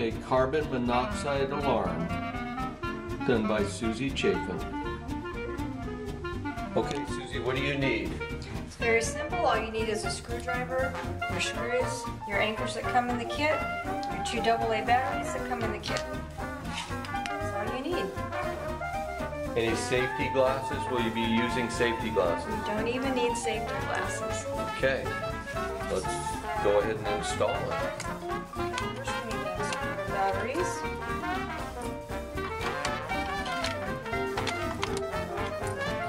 a carbon monoxide alarm done by Susie Chafin. Okay, Susie, what do you need? It's very simple. All you need is a screwdriver, your screws, your anchors that come in the kit, your 2 AA batteries that come in the kit. That's all you need. Any safety glasses? Will you be using safety glasses? You don't even need safety glasses. Okay, let's go ahead and install it. First we need to screw the batteries.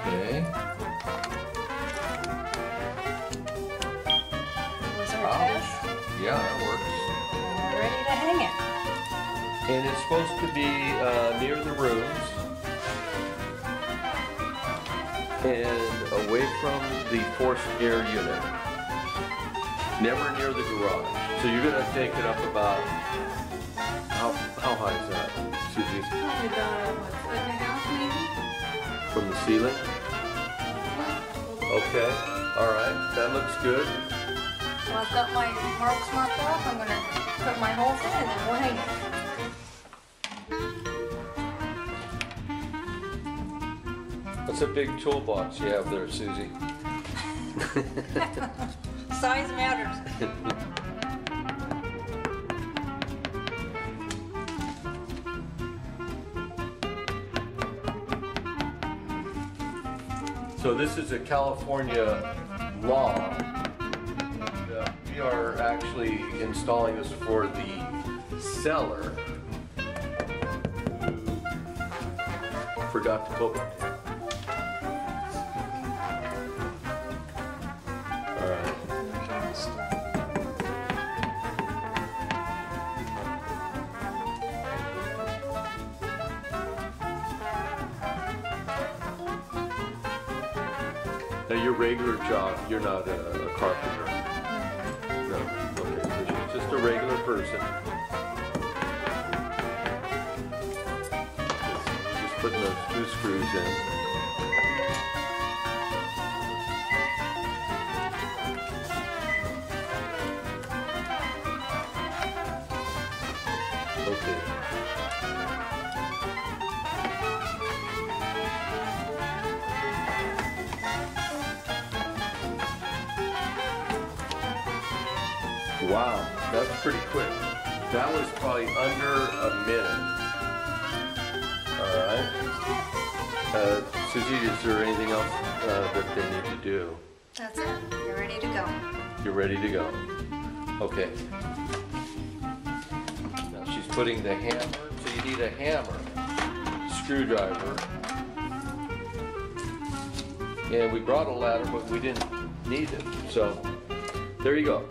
Okay. Was our test? Yeah, that works. And we're ready to hang it. And it's supposed to be near the rooms and away from the forced air unit. Never near the garage. So you're gonna take it up about, how high is that, Susie? Probably about, what, 1.5 maybe? From the ceiling? Okay, all right, that looks good. Well, I've got my marks marked off. I'm going to put my holes in and then we'll hang it. That's a big toolbox you have there, Susie. Size matters. So this is a California law. We are actually installing this for the seller who forgot to put one. All right. Now your regular job, you're not a carpenter. No, okay, so she's just a regular person. Just putting those 2 screws in. Okay. Wow, that's pretty quick. That was probably under a minute. All right. Susie, is there anything else that they need to do? That's it. You're ready to go. You're ready to go. Okay. Now she's putting the hammer, so you need a hammer, screwdriver, and we brought a ladder, but we didn't need it. So there you go.